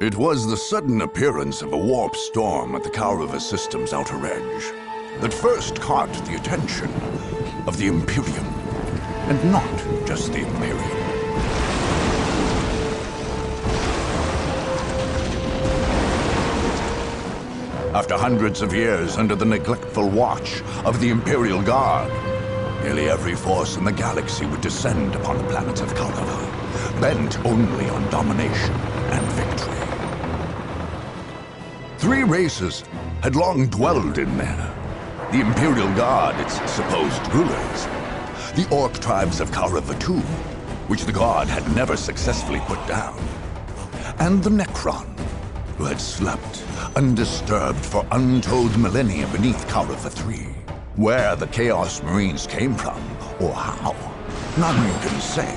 It was the sudden appearance of a warp storm at the Kaurava system's outer edge that first caught the attention of the Imperium, and not just the Imperium. After hundreds of years under the neglectful watch of the Imperial Guard, nearly every force in the galaxy would descend upon the planet of Kaurava, bent only on domination and victory. 3 races had long dwelled in there. The Imperial Guard, its supposed rulers, the Orc tribes of Kaurava II, which the Guard had never successfully put down, and the Necron, who had slept undisturbed for untold millennia beneath Kaurava III. Where the Chaos Marines came from, or how, none can say.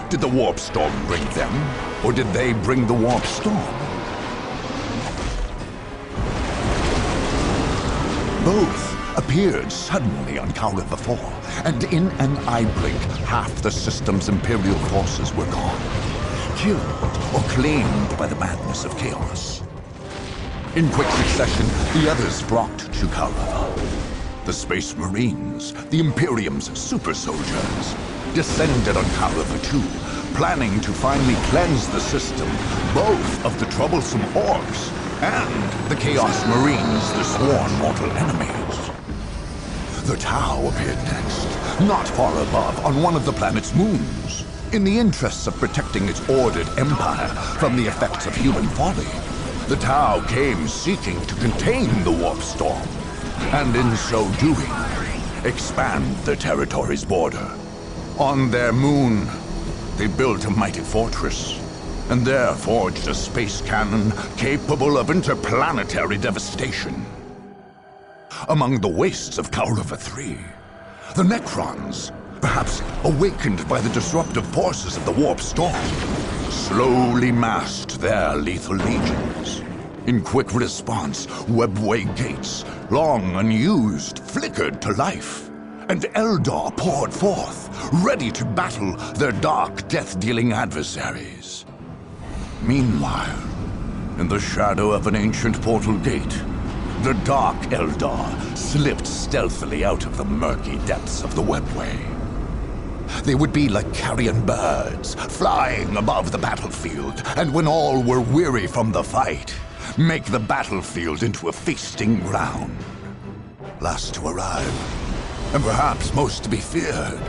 Did the Warp Storm bring them, or did they bring the Warp Storm? Both appeared suddenly on Kaurava IV, and in an eye blink, half the system's Imperial forces were gone, killed or claimed by the madness of chaos. In quick succession, the others flocked to Kaurava. The Space Marines, the Imperium's super soldiers, descended on Kaurava II, planning to finally cleanse the system, both of the troublesome Orcs and the Chaos Marines, the sworn mortal enemies. The DOW appeared next, not far above, on one of the planet's moons. In the interests of protecting its ordered empire from the effects of human folly, the DOW came seeking to contain the Warp Storm, and in so doing, expand their territory's border. On their moon, they built a mighty fortress, and there forged a space cannon capable of interplanetary devastation. Among the wastes of Kaurava III, the Necrons, perhaps awakened by the disruptive forces of the Warp Storm, slowly massed their lethal legions. In quick response, webway gates, long unused, flickered to life, and Eldar poured forth, ready to battle their dark, death-dealing adversaries. Meanwhile, in the shadow of an ancient portal gate, the dark Eldar slipped stealthily out of the murky depths of the webway. They would be like carrion birds, flying above the battlefield, and when all were weary from the fight, make the battlefield into a feasting ground. Last to arrive, and perhaps most to be feared,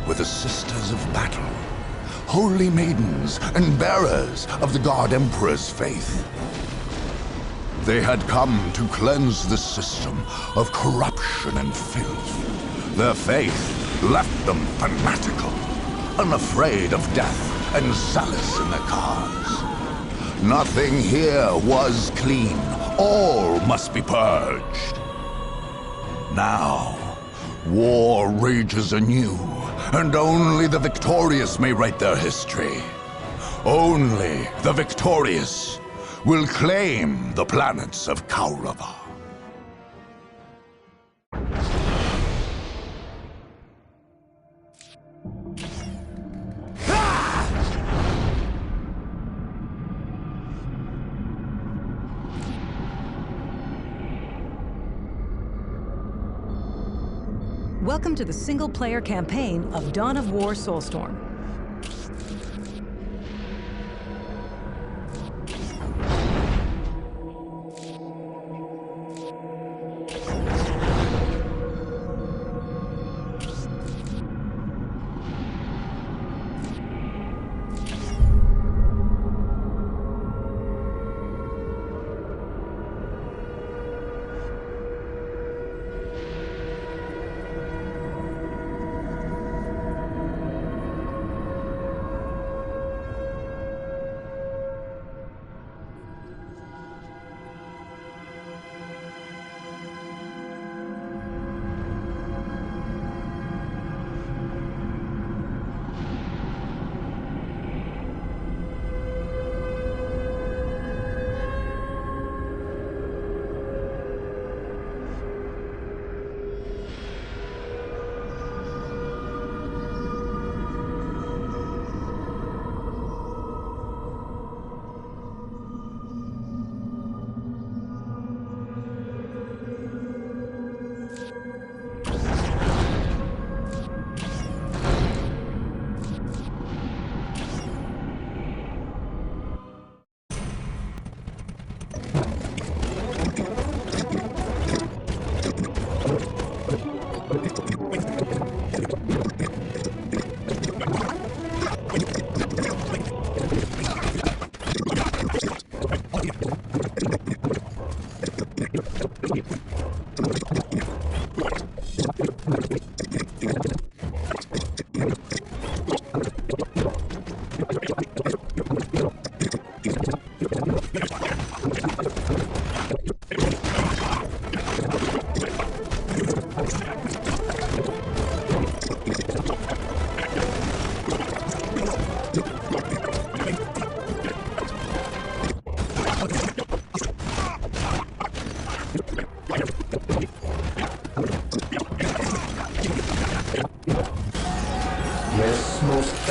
were the Sisters of Battle, holy maidens and bearers of the God Emperor's faith. They had come to cleanse the system of corruption and filth. Their faith left them fanatical, unafraid of death and zealous in their cause. Nothing here was clean. All must be purged. Now, war rages anew, and only the victorious may write their history. Only the victorious will claim the planets of Kaurava. Welcome to the single-player campaign of Dawn of War Soulstorm.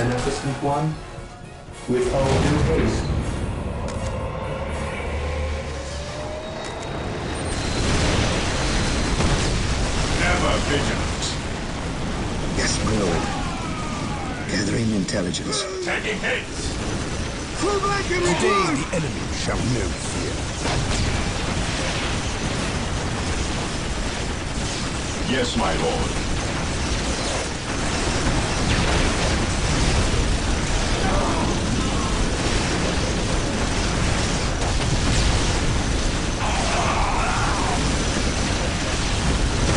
Beneficent One, with all due haste. Ever vigilant. Yes, my lord. Gathering intelligence. Taking hits. Today the enemy shall know fear. Yes, my lord.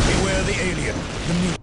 Beware the alien, the new.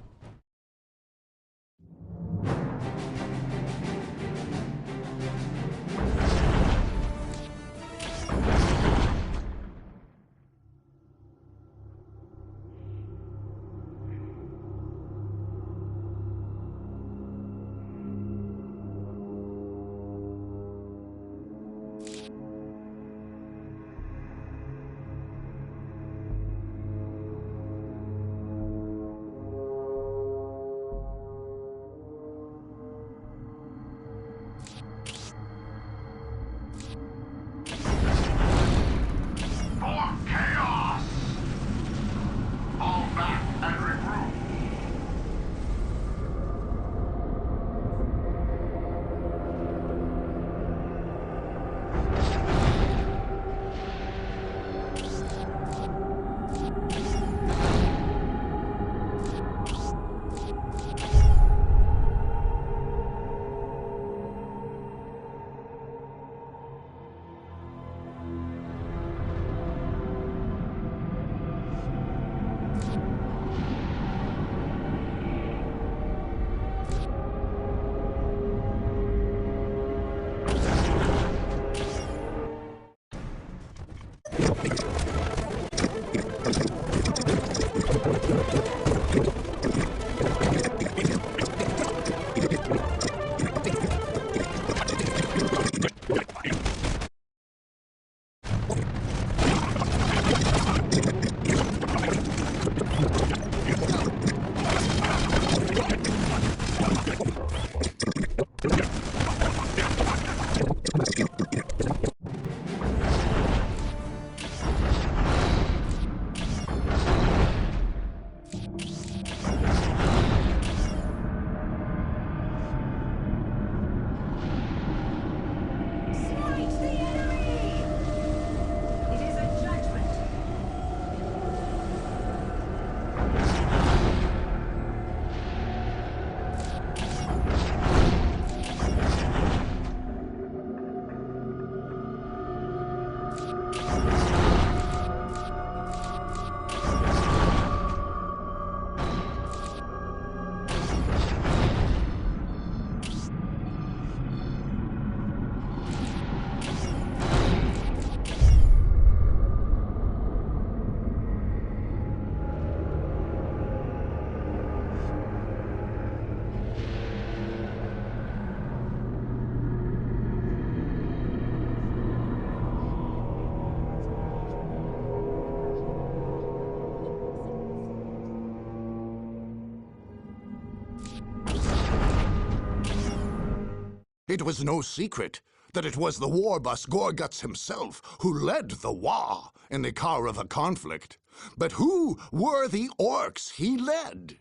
It was no secret that it was the war boss Gorguts himself who led the Wa in the Kaurava conflict. But who were the orcs he led?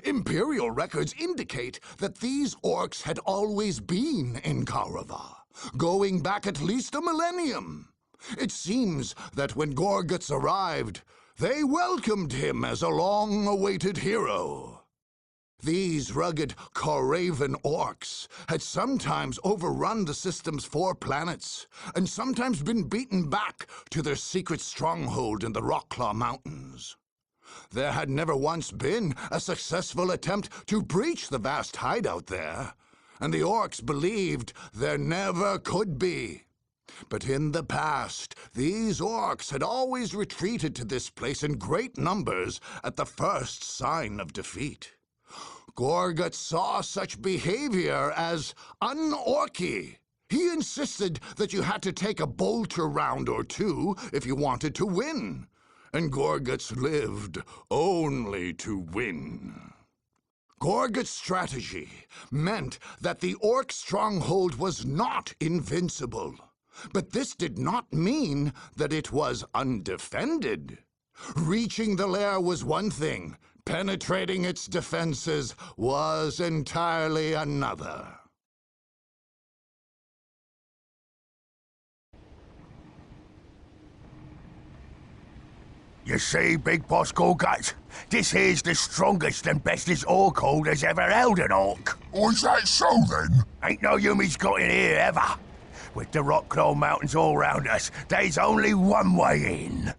Imperial records indicate that these orcs had always been in Kaurava, going back at least a millennium. It seems that when Gorguts arrived, they welcomed him as a long-awaited hero. These rugged Koravan orcs had sometimes overrun the system's 4 planets, and sometimes been beaten back to their secret stronghold in the Rockclaw Mountains. There had never once been a successful attempt to breach the vast hideout there, and the orcs believed there never could be. But in the past, these orcs had always retreated to this place in great numbers at the first sign of defeat. Gorgut saw such behavior as un-orky. He insisted that you had to take a bolter round or 2 if you wanted to win. And Gorguts lived only to win. Gorgat's strategy meant that the Orc stronghold was not invincible. But this did not mean that it was undefended. Reaching the lair was one thing. Penetrating its defenses was entirely another. You see, Big Boss Gorgut, this here's the strongest and bestest Orc horde has ever held an Orc. Oh, is that so then? Ain't no Yumi's got in here ever. With the Rockclaw Mountains all round us, there's only one way in.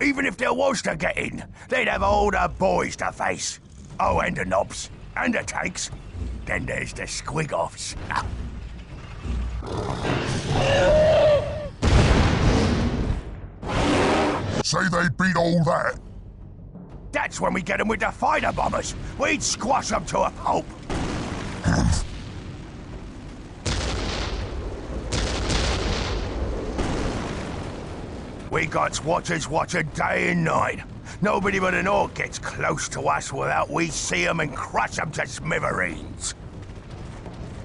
Even if there was to get in, they'd have all the boys to face. Oh, and the knobs, and the tanks. Then there's the squig-offs. Say they beat all that. That's when we get them with the fighter bombers. We'd squash them to a pulp. We got watchers watching day and night. Nobody but an Orc gets close to us without we see them and crush them to smithereens.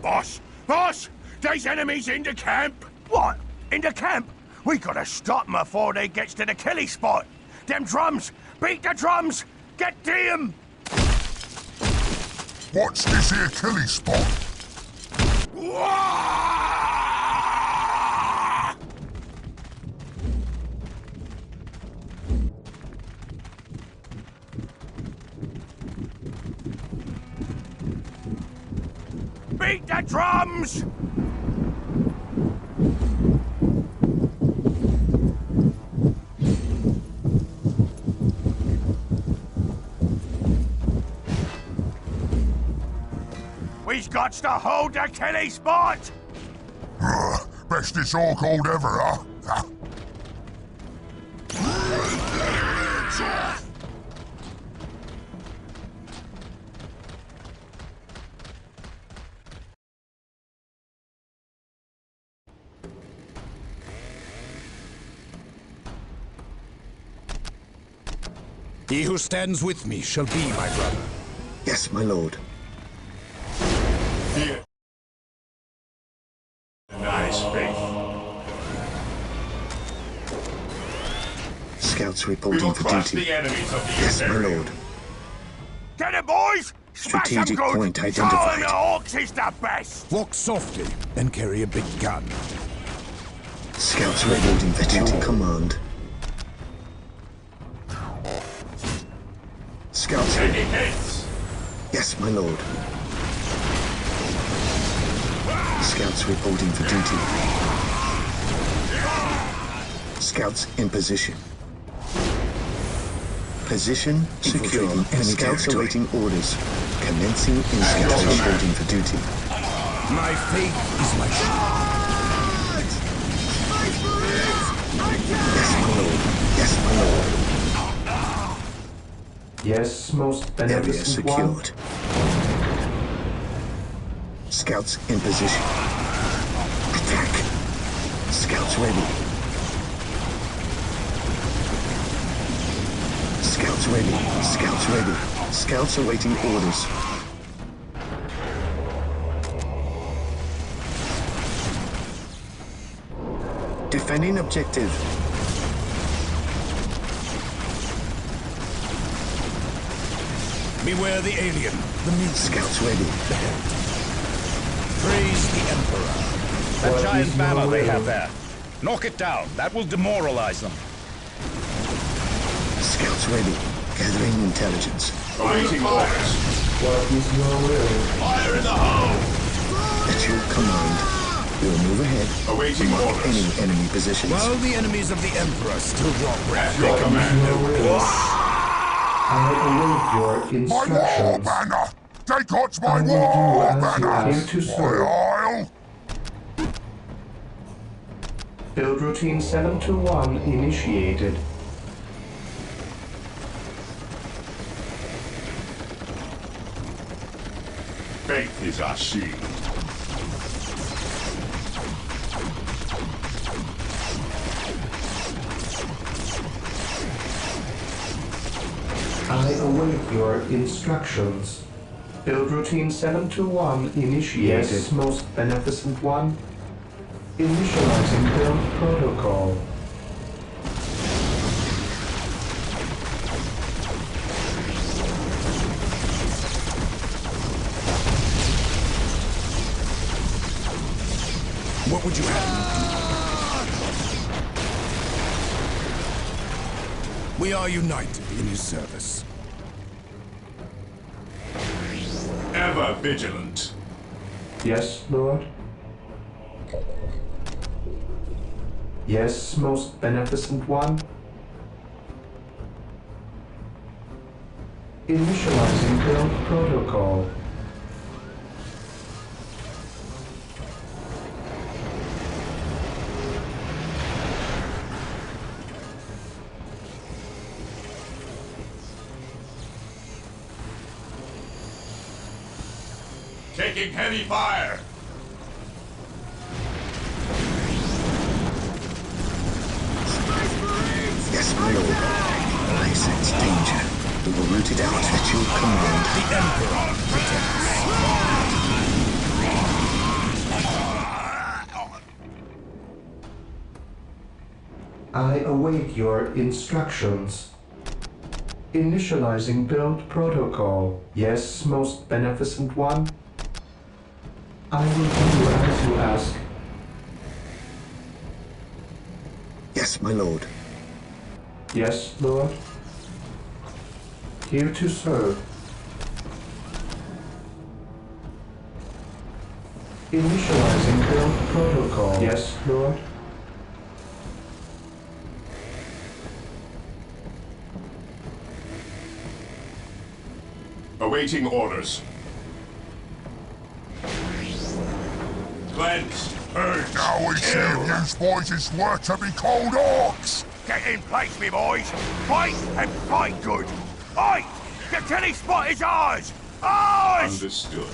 Boss! Boss! There's enemies in the camp! What? In the camp? We gotta stop them before they gets to the killing spot. Them drums! Beat the drums! Get to 'em! What's this here killing spot? Beat the drums! We've got to hold the killing spot! Bestest Orc horde ever, huh? He who stands with me shall be my brother. Yes, my lord. Here. Nice faith. Scouts We reporting will for crush duty. the enemies of the Yes, my Imperium. lord. Get it, boys! Smash 'em Strategic good! point Show 'em identified. the Orcs is the best! Walk softly and carry a big gun. Scouts reporting for duty. Command. Scouts ready. Taking hits. Yes, my lord. Scouts reporting for duty. Scouts in position. Position secure. Scouts awaiting orders. Commencing in scouts reporting for duty. My faith is my shield. Yes, my lord. Yes, my lord. Yes, most Area beneficent one. secured. Scouts in position. Attack. Scouts ready. Scouts ready. Scouts ready. Scouts awaiting orders. Defending objective. Beware the alien, the mutant. Scouts ready. Praise the Emperor. That What giant is banner your they will? have there. Knock it down. That will demoralize them. Scouts ready. Gathering intelligence. Awaiting orders. What is your will? Fire in the hole! At your command. We'll move ahead. Awaiting Mark orders. any enemy positions. While the enemies of the Emperor still draw breath, Your command. Your will. I await your My war instructions. banner! They got my I will do war as you banner! came to serve. My isle! Build routine 721 initiated. Faith is our shield. await your instructions. Build routine 721 initiated. Yes, most beneficent one. Initializing build protocol. What would you have? We are united in his service. Ever vigilant. Yes, Lord. Yes, most beneficent one. Initializing build protocol. Taking heavy fire. Yes, my lord. I sense danger. We will root it out at your command. The Emperor protects. I await your instructions. Initializing build protocol. Yes, most beneficent one. I will do as you ask. Yes, my lord. Yes, Lord. Here to serve. Initializing build protocol. Yes, Lord. Awaiting orders. Cleansed. Purged. Now we see if you boys is worth to be called orcs! Get in place, me boys! Fight and fight good! Fight! The killing spot is ours! Ours! Understood.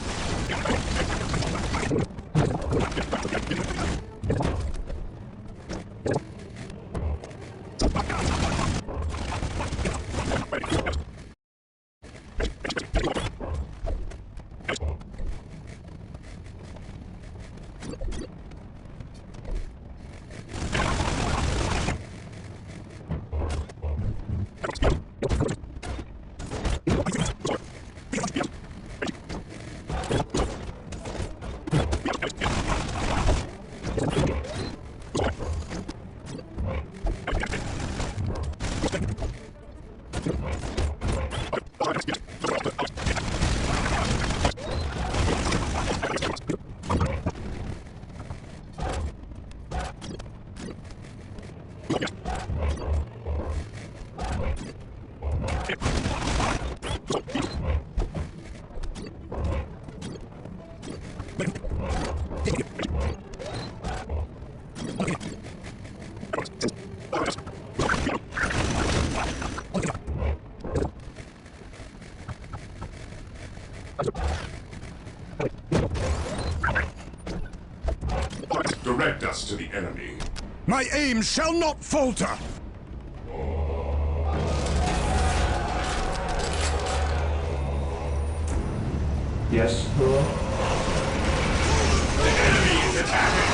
Direct us to the enemy. My aim shall not falter! Yes, Lord. The enemy is attacking.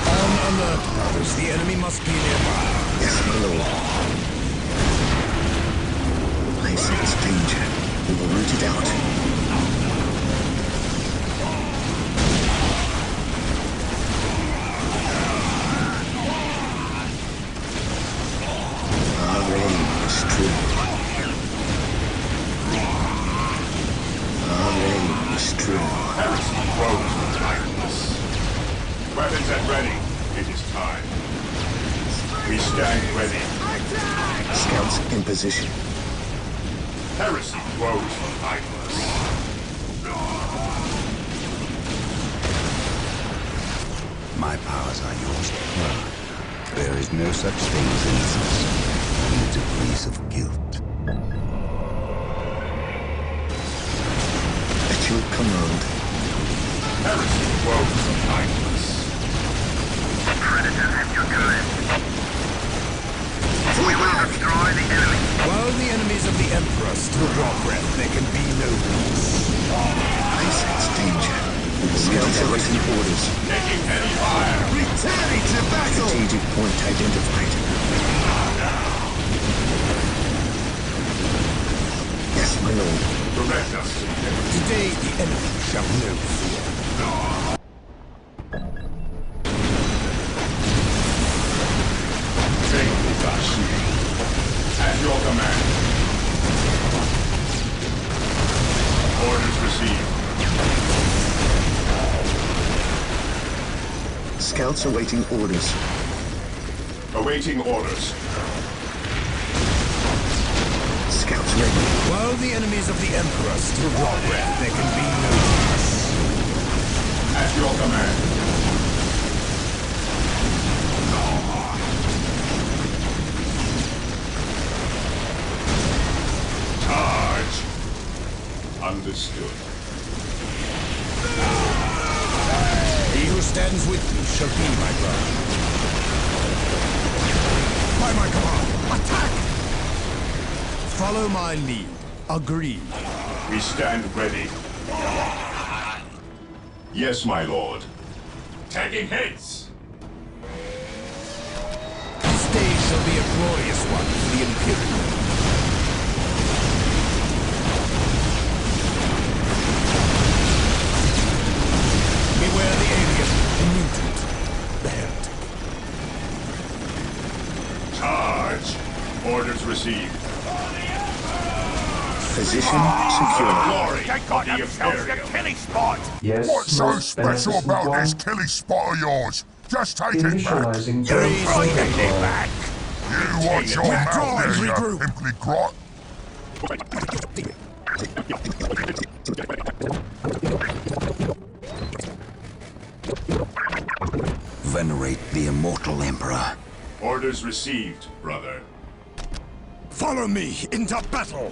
On alert, brothers. The enemy must be nearby. Yes, my lord. I sense danger. We will root it out. Our aim is true. Our aim is true. Heresy grows with kindness. Weapons at ready. It is time. We stand ready. Scouts in position. Heresy grows from idleness. My powers are yours. There is no such thing as innocence, only degrees of guilt. At your command. Heresy grows from idleness. The We will destroy the enemy. While the enemies of the Emperor still draw breath, there can be no peace. I sense danger. Scouts awaiting orders. Taking heavy fire. Returning to battle. Strategic point identified. Yes, my lord. Direct us. Today the enemy shall know fear. Take the shield. At your command. Orders received. Scouts awaiting orders. Awaiting orders. Scouts ready. While the enemies of the Emperor still draw breath, there can be no peace. At your command. Charge. Understood. He who stands with me shall be my brother. By my command, attack! Follow my lead. Agreed. We stand ready. Yes, my lord. Taking hits! This day shall be a glorious one for the Imperium. Beware the alien, the mutant, the heretic. Charge! Orders received. Position secure. Glory They of got the themselves the Imperium. killing spot! Yes, What's so most special beneficent about one. this killing spot of yours? Just take it back. Initializing You're dome easy. Right, take it protocol. back! You watch your Withdraw mouth and there, you regroup. pimply grot. Venerate the immortal Emperor. Orders received, brother. Follow me into battle!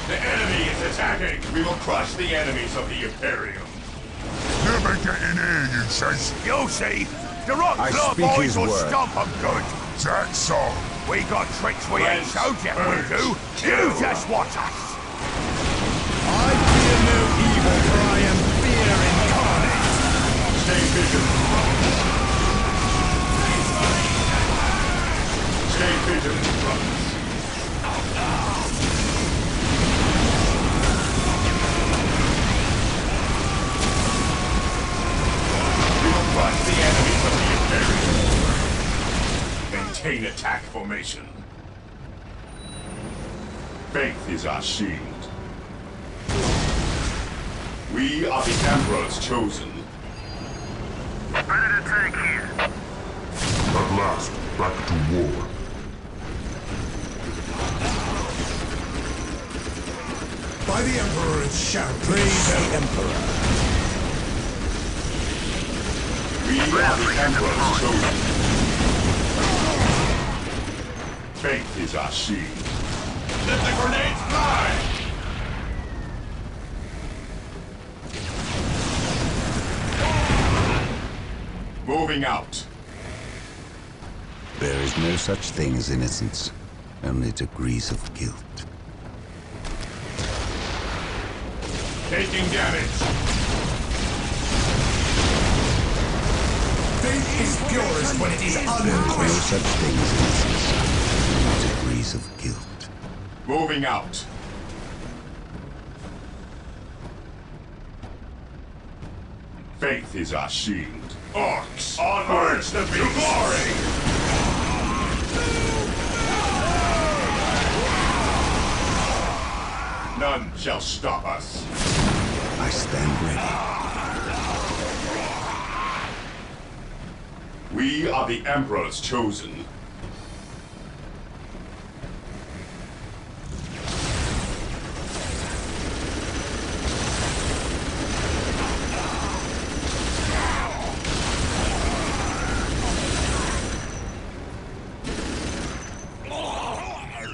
The enemy is attacking! We will crush the enemies of the Imperium. Never get in here, you says. You'll see! The Rock I Club speak boys his will word. stomp 'em good! That's so. We got tricks we ain't showed yet, we do! You just watch us! I fear no evil, for I am fear incarnate! Stay vigilant, brothers. Stay vigilant, brothers. We will crush the enemies of the Imperium. Maintain attack formation. Faith is our shield. We are the Emperor's chosen. Ready to take here. At last, back to war. By the Emperor it shall praise the Emperor. We are the Emperor's chosen. Faith is our shield. Let the grenades fly! Moving out. There is no such thing as innocence, only degrees of guilt. Taking damage. Faith is purest when it is There is no unquestioned. such thing as innocence, only degrees of guilt. Moving out. Faith is our shield. Orcs, onwards to glory! None shall stop us. I stand ready. We are the Emperor's chosen.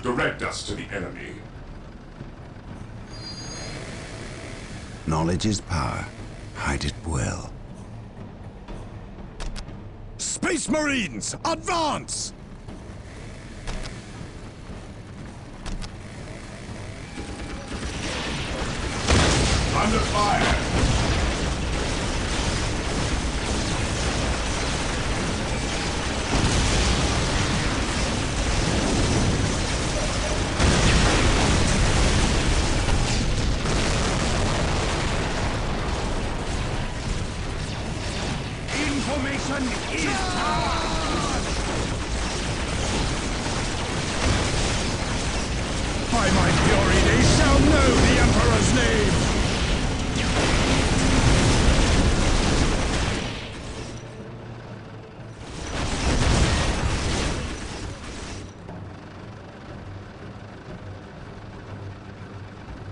Direct us to the enemy. Knowledge is power. Hide it well. Space Marines, advance! Under fire! Information is power! By my fury, they shall know the Emperor's name!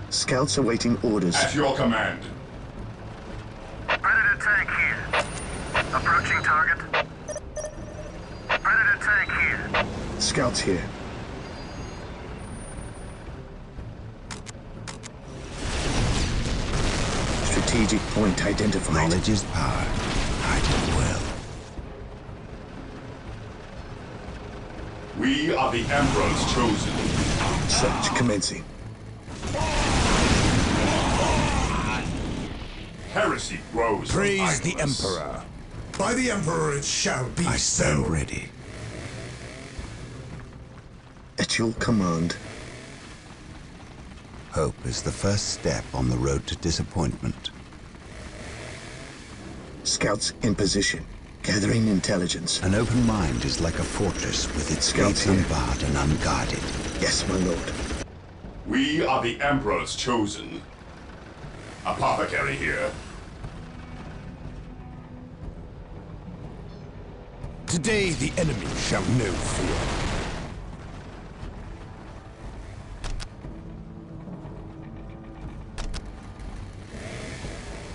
Scouts awaiting orders. At your command. Predator tank here. Approaching target. Predator tank here. Scouts here. Strategic point identified. Knowledge is power. Hide it well. We are the Emperor's chosen. Search commencing. Heresy grows. Praise the Emperor. By the Emperor it shall be I stand ready. At your command. Hope is the first step on the road to disappointment. Scouts in position. Gathering intelligence. An open mind is like a fortress with its Scouts gates here. unbarred and unguarded. Yes, my lord. We are the Emperor's chosen. Apothecary here. Today the enemy shall know fear.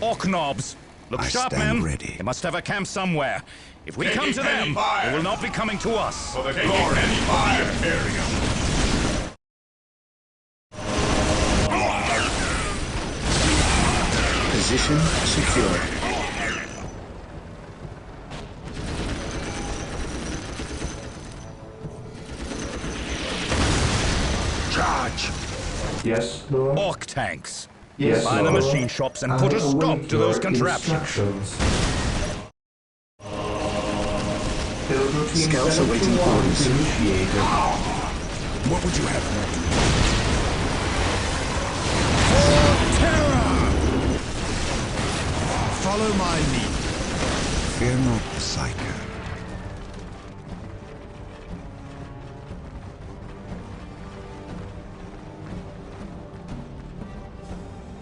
Orc knobs! Look I sharp, stand men. ready. They must have a camp somewhere. If we Taking come to heavy them, fire. they will not be coming to us. For the glory and fire area. Position secure. Charge! Yes, Lord. Orc tanks! Yes, Buy the Lord. machine shops and I put a await stop to those your contraptions. instructions. Build routine Scouts 7 awaiting to 1 orders. initiated. What would you have me do? For terror! Follow my lead. Fear not the psycho.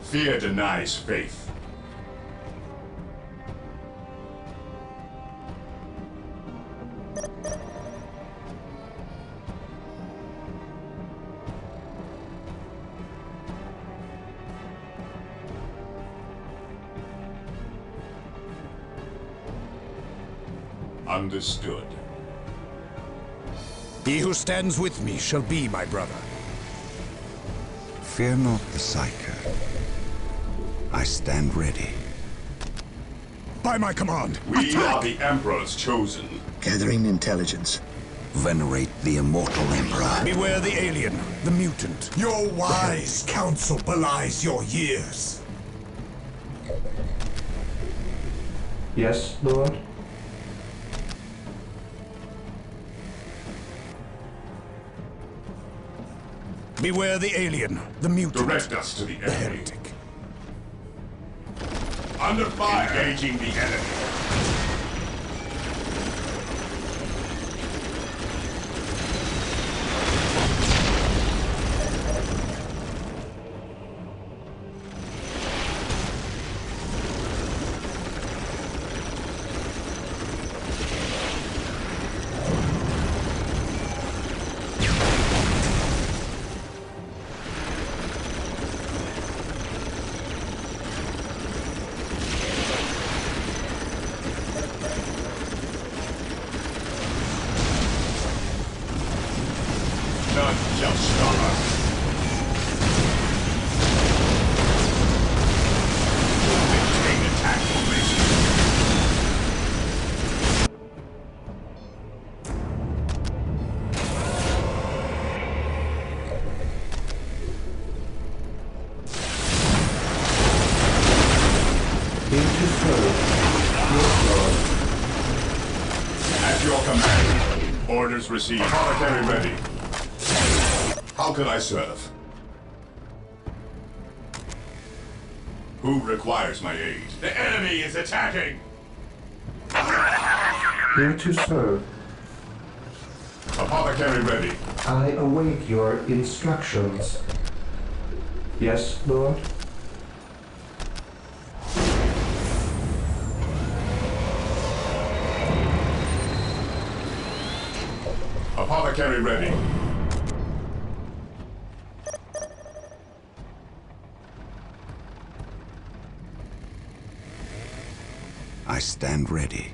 Fear denies faith. Understood. He who stands with me shall be my brother. Fear not the psycho. I stand ready. By my command, We attack! are the Emperor's chosen. Gathering intelligence. Venerate the immortal emperor. Beware the alien, the mutant. Your wise counsel belies your years. Yes, Lord. Beware the alien, the mutant. Direct us to the The enemy. heretic. Under fire. Engaging the enemy. your command. Orders received. Apothecary ready. How can I serve? Who requires my aid? The enemy is attacking! Here to serve. Apothecary ready. I await your instructions. Yes, Lord? Apothecary ready. I stand ready.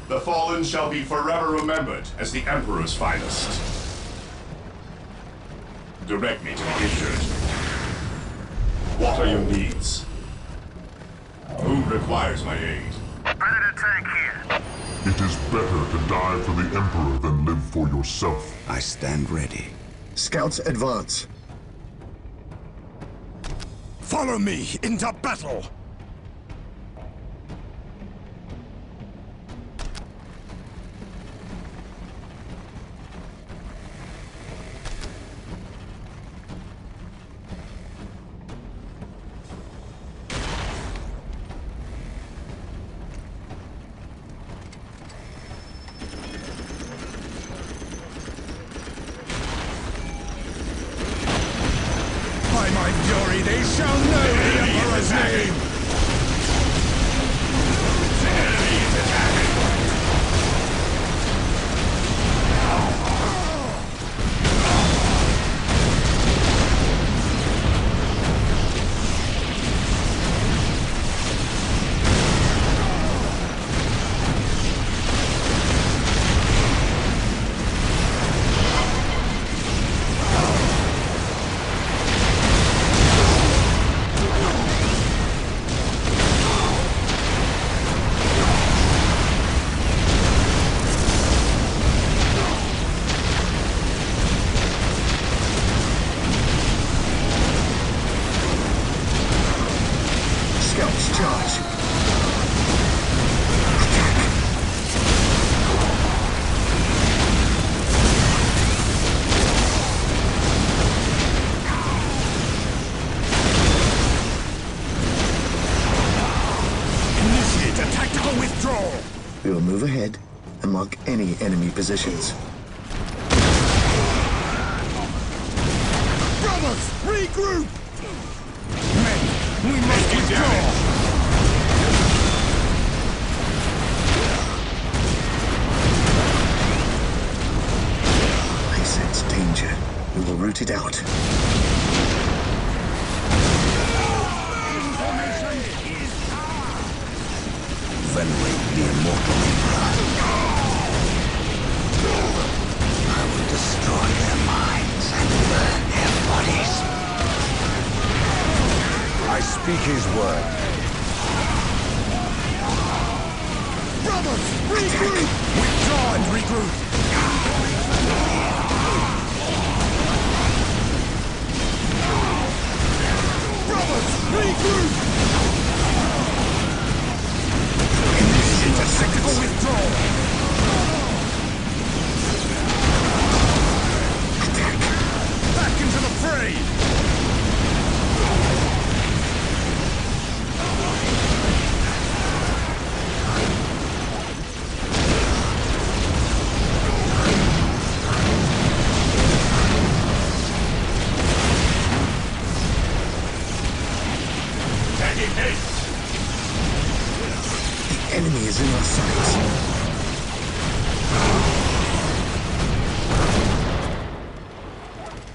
The fallen shall be forever remembered as the Emperor's finest. Direct me to the injured. What are your needs? Who requires my aid? Predator tank here. It is better to die for the Emperor than live for yourself. I stand ready. Scouts advance. Follow me into battle! By my fury, they shall know the Emperor's name! The enemy is attacking! Scouts charge. Initiate a tactical withdrawal! We will move ahead and mark any enemy positions. Brothers, regroup! Men, we must withdraw! I sense danger. We will root it out. Venerate the immortal Emperor. I will destroy their minds and burn their bodies. I speak his word. Brothers, regroup! Withdraw and regroup! Brothers, regroup! Initiate a tactical withdrawal! Back into the fray! The enemy is in our sights.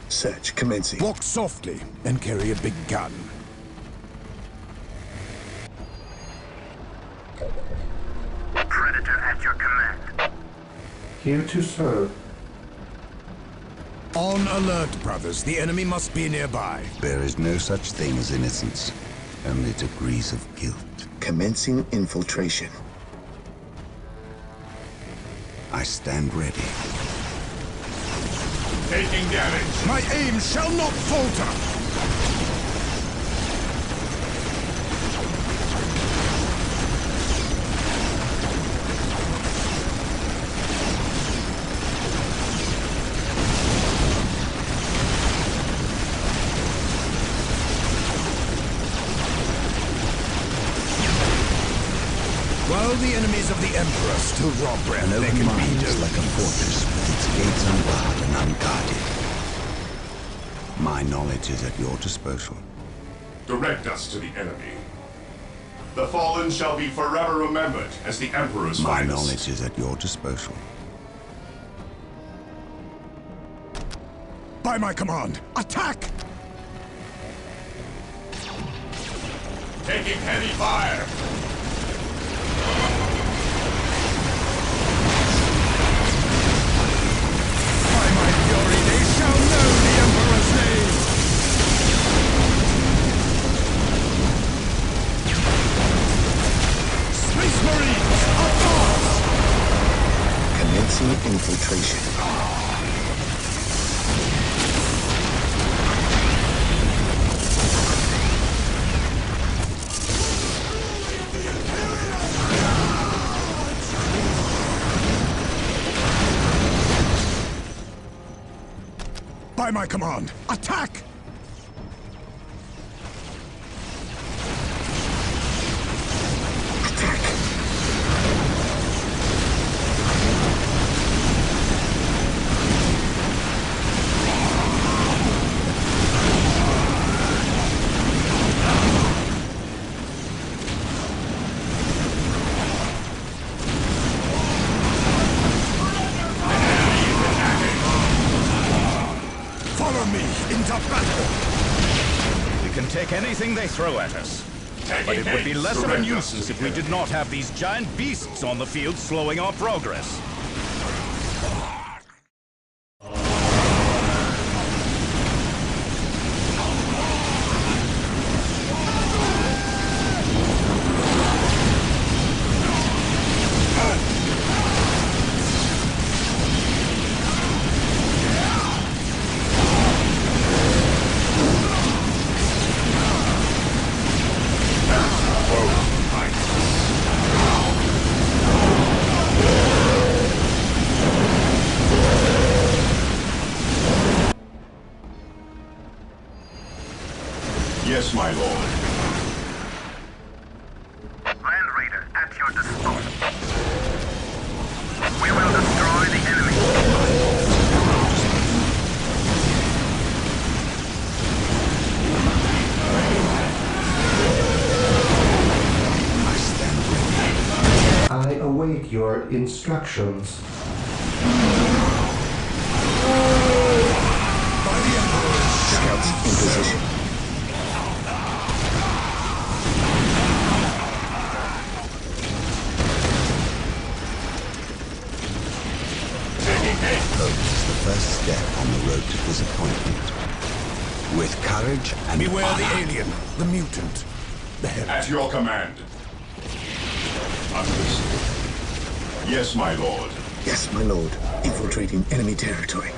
Search commencing. Walk softly and carry a big gun. Predator at your command. Here to serve. On alert, brothers. The enemy must be nearby. There is no such thing as innocence, only degrees of guilt. Commencing infiltration. I stand ready. Taking damage. My aim shall not falter! While the enemies of the Emperor still rob breath, An they open can mind be is like a fortress with its gates unbarred and unguarded. My knowledge is at your disposal. Direct us to the enemy. The fallen shall be forever remembered as the Emperor's My finest. knowledge is at your disposal. By my command, attack! Taking heavy fire. By my fury, they shall know the Emperor's name! Space Marines, advance! Commencing infiltration. By my command, attack! Follow me into battle! We can take anything they throw at us. But it would be less of a nuisance if we did not have these giant beasts on the field slowing our progress. Yes, my lord. Land Raider, at your disposal. We will destroy the enemy. I stand ready. I await your instructions. By the Emperor's Scouts in position. Hope is the first step on the road to disappointment. With courage and beware honor. the alien, the mutant, the heretic. At your command. Understood. Yes, my lord. Yes, my lord. Infiltrating enemy territory.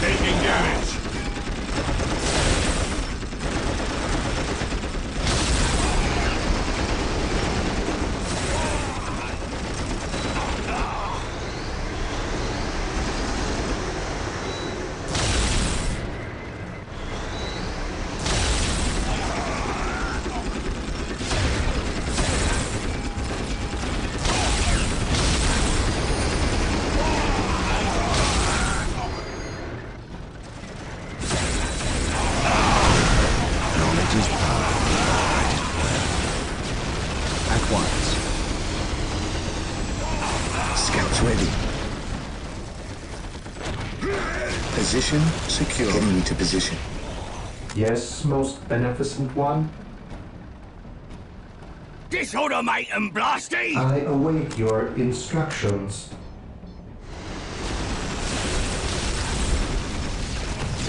Taking damage. Knowledge is power. At once. Scouts ready. Position secure. Enemy to position. Yes, most beneficent one. Disorder, mate, and blasty! I await your instructions.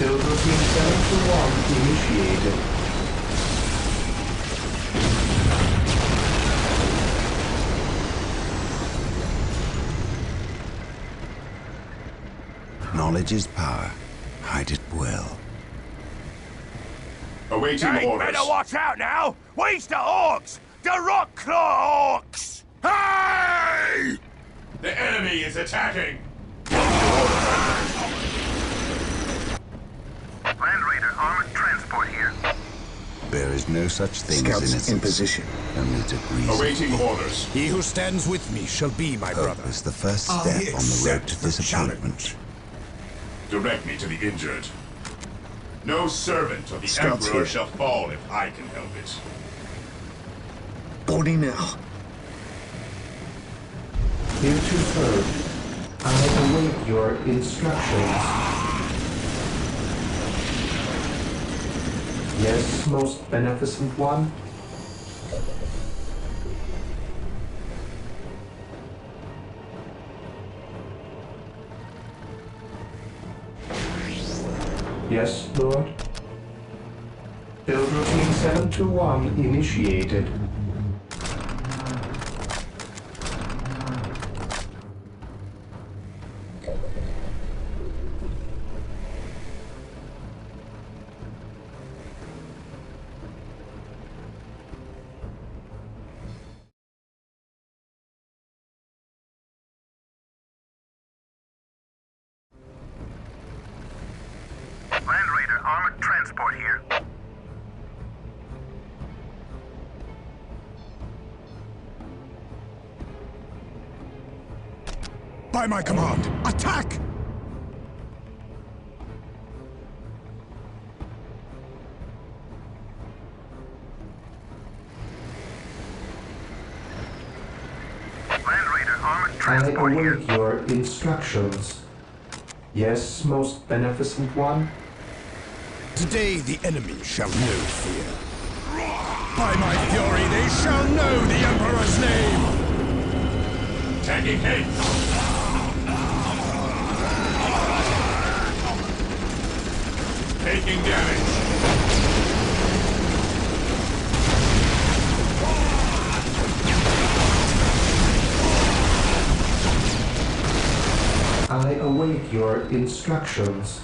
Build routine 721 initiated. Knowledge is power. Hide it well. Awaiting Hey, orders. better watch out now! We's the orcs! The rock claw orcs! Hey! The enemy is attacking! Land Raider, armored transport here. There is no such thing Scouts as innocence. in position. Only degrees. Awaiting orders. He who stands with me shall be my brother. Hope is the first I step on the road accept to the disappointment. Direct me to the injured. No servant of the Scouts Emperor here. shall fall if I can help it. Boarding now. Heretofore, I await your instructions. Yes, most beneficent one? Yes, Lord? Build routine 721 initiated. Land Raider, armored transport here. By my command, attack! Land Raider, armored I transport here. await your instructions. Yes, most beneficent one? Today the enemy shall know fear. By my fury, they shall know the Emperor's name! Taking hit! Taking damage. I await your instructions.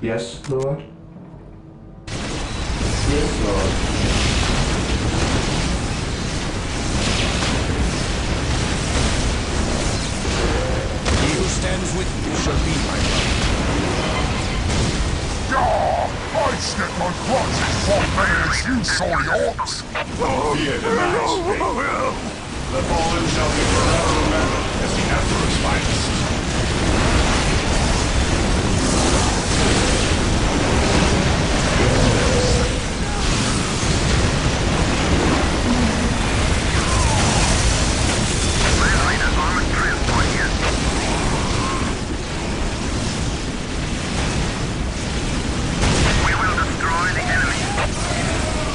Yes, Lord? Yes, Lord. He who stands with me shall be my brother. I stick my crotches for players, you sorry orcs! Fear demands fate. The fallen shall be forever remembered as the Emperor's finest. Land Raider, armored transport here. We will destroy the enemy.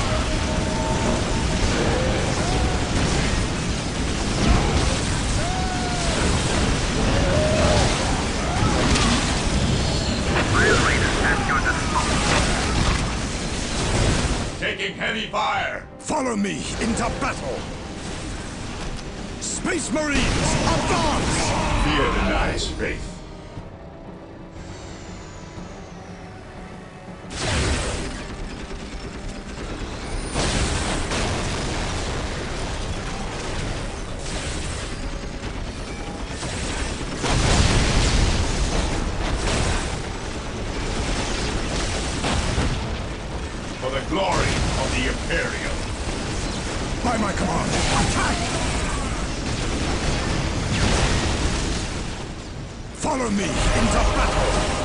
Land Raider, at your disposal. Taking heavy fire. Follow me into battle! Space Marines, advance! Fear denies faith. For the glory of the Imperium. By my command, attack! Follow me into battle!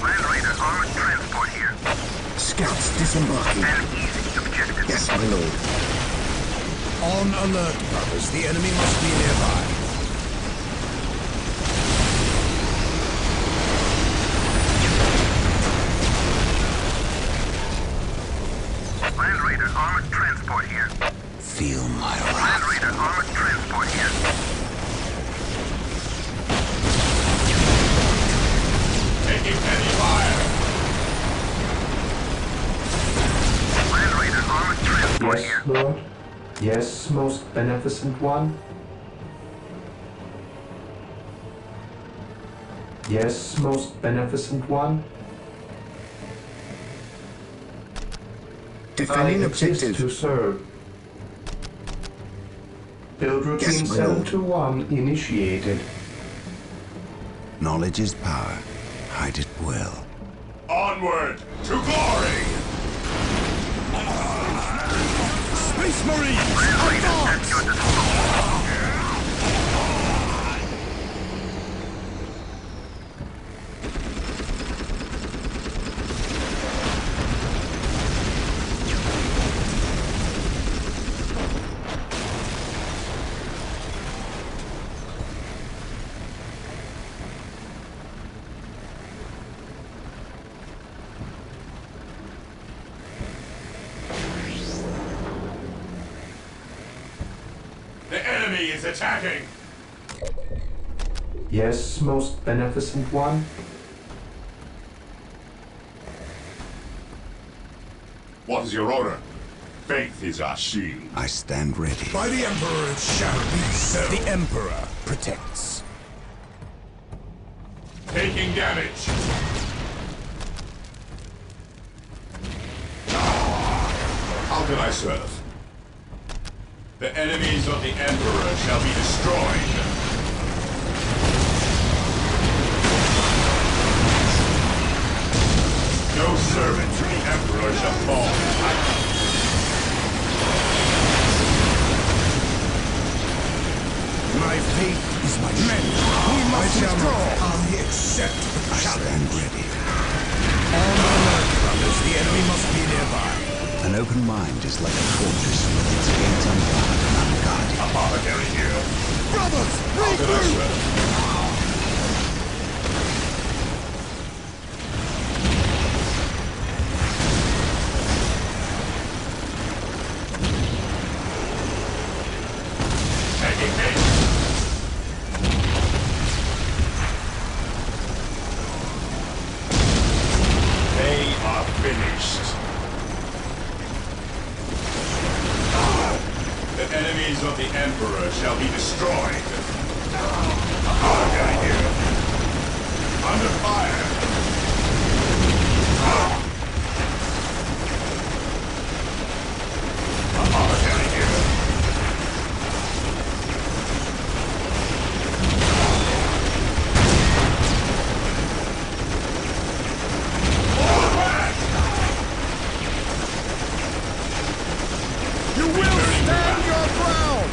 Land Raider, armored transport here. Scouts disembarking. An easy objective. Yes, my lord. On alert, brothers. The enemy must be nearby. Land Raider, armored transport here. Feel my Land wrath. Raider, armored transport here. Transport Yes, here. Lord. Yes, most beneficent one. Yes, most beneficent one. Defending I exist objective. to serve. Build routine Yes, my lord. 721 initiated. Knowledge is power. Hide it well. Onward to glory! Space Marines, Land Raiders at advance! your disposal. The enemy is attacking! Yes, most beneficent one. What is your order? Faith is our shield. I stand ready. By the Emperor it shall be so. The Emperor protects. Taking damage. How can I serve? The enemies of the Emperor shall be destroyed. No servant to the Emperor shall fall. My faith is my men. We must withdraw. I accept the I challenge. stand ready. On my word, brothers, the enemy must be nearby. An open mind is like a fortress with its gates unbarred and unguarded. Apothecary here. Brothers, How break can I through! serve? Taking hit. They are finished. The enemies of the Emperor shall be destroyed. Apothecary here. Under fire. Apothecary here. Fall back! You will stand your ground!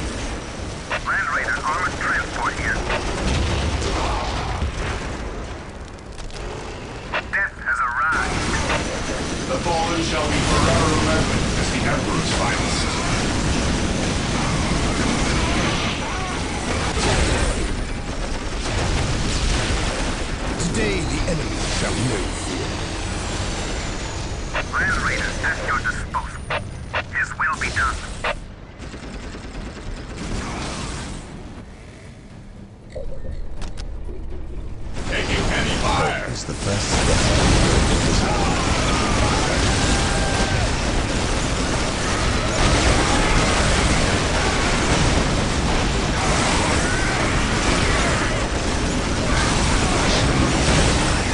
Land Raiders armored transport here. Death has arrived. The fallen shall be forever remembered as the Emperor's finest. Today the enemy shall know fear. Land Raiders at your disposal. His will be done. Taking heavy fire. Is the first step.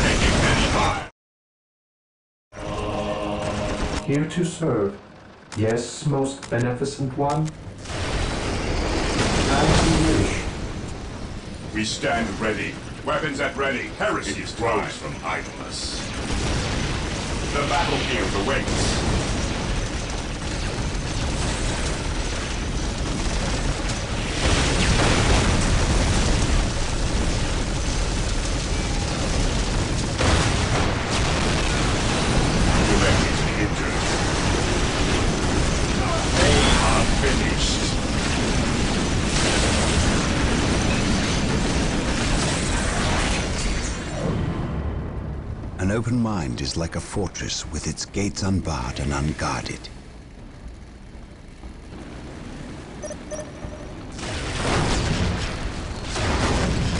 Taking heavy fire. Here to serve. Yes, most beneficent one. As you wish. We stand ready. Weapons at ready. Heresy thrives from idleness. The battlefield awaits. Directly to the injured. They are finished. An open mind is like a fortress with its gates unbarred and unguarded.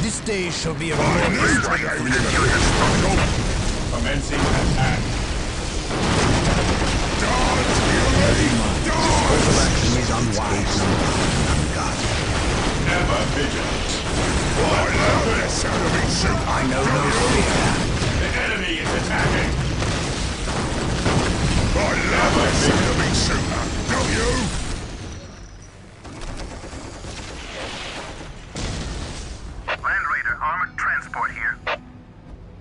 This day shall be a glorious day for you. Commencing attack. Dodge! shooter, don't you? Land Raider, armored transport here.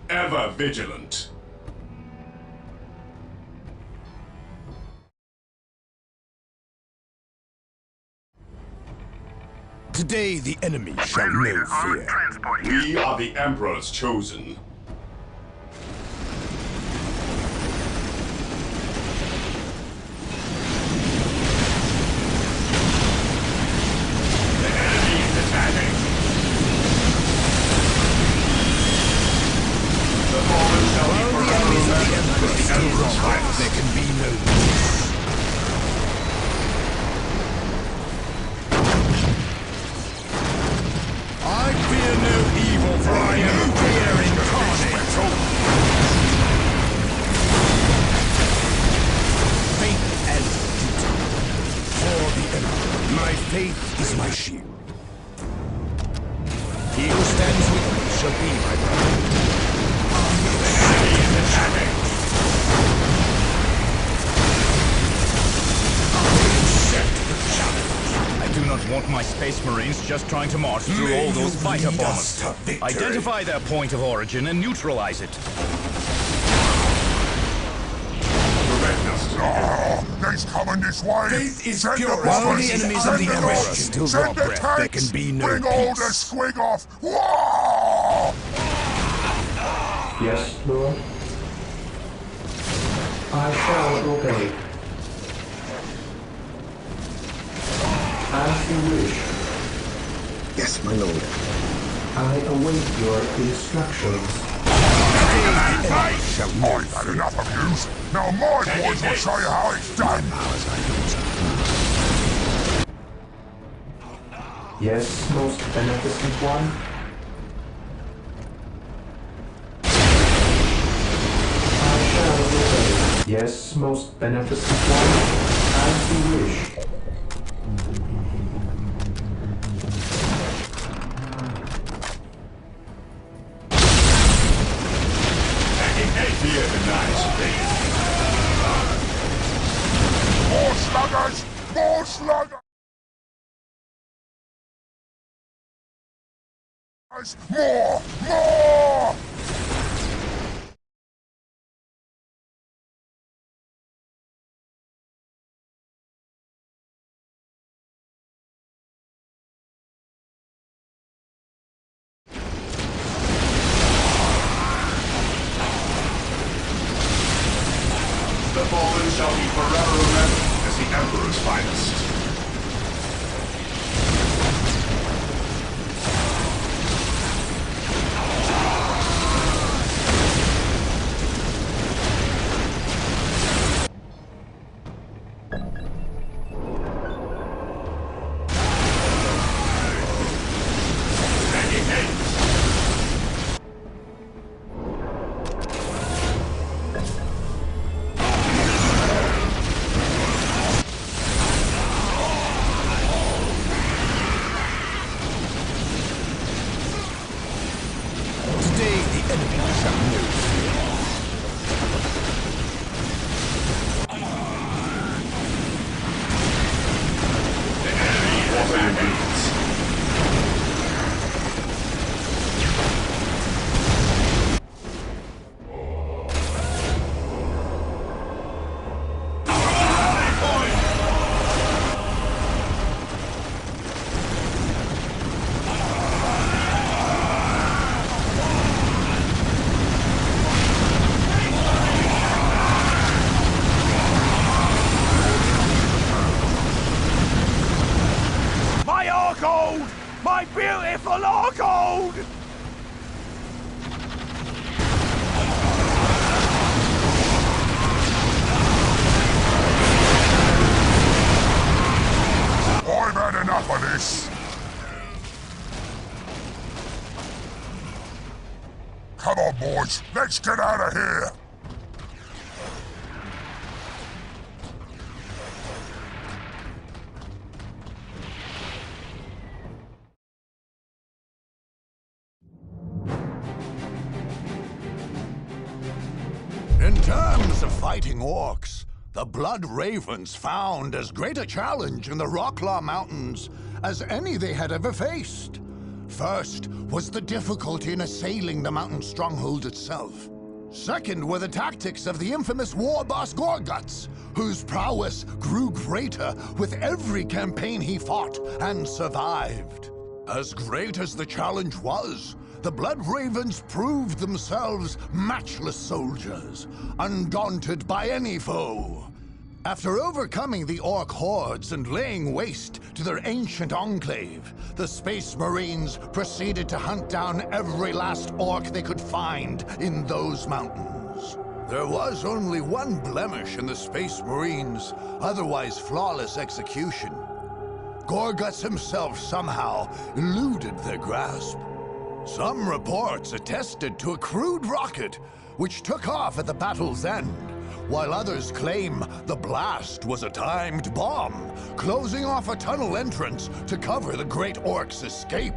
Ever vigilant. Today the enemy shall Land Raider, know armored fear. transport here. We are the Emperor's chosen. The enemy is attacking. The fallen shall be While the enemies of the Emperor still Emperor's rock, rest. there can be no peace. I fear no evil, for I am fear incarnate. Faith and duty. For the Emperor, my faith is my shield. He who stands with me shall be my brother. The enemy is attacking. Accept the challenge. I do not want my Space Marines just trying to march through May all those you fighter lead us bombers. to victory. Identify their point of origin and neutralize it. Direct us to They's coming this way. Faith is Send pure. the While bombers. the enemies Send of the the Emperor dogs. still Send draw the breath, there tanks. can be no Bring all the peace. squig off. Whoa! Yes, Lord. I shall obey. As you wish. Yes, my lord. I await your instructions. I've had enough of yous. Now my boys will show you how it's done. Yes, most beneficent one. I shall obey. Yes, most beneficent one. As you wish. fear the nice thing. More sluggers! More sluggers! More! More! The fallen shall be forever remembered as the Emperor's finest. My beautiful Orgold! I've had enough of this. Come on, boys. Let's get out of here. In terms of fighting orcs, The Blood Ravens found as great a challenge in the Rocklaw Mountains as any they had ever faced. First was the difficulty in assailing the mountain stronghold itself. Second were the tactics of the infamous war boss Gorguts, whose prowess grew greater with every campaign he fought and survived. As great as the challenge was, the Blood Ravens proved themselves matchless soldiers, undaunted by any foe. After overcoming the Orc hordes and laying waste to their ancient enclave, the Space Marines proceeded to hunt down every last Orc they could find in those mountains. There was only one blemish in the Space Marines' otherwise flawless execution. Gorguts himself somehow eluded their grasp. Some reports attested to a crude rocket which took off at the battle's end, while others claim the blast was a timed bomb, closing off a tunnel entrance to cover the Great Orc's escape.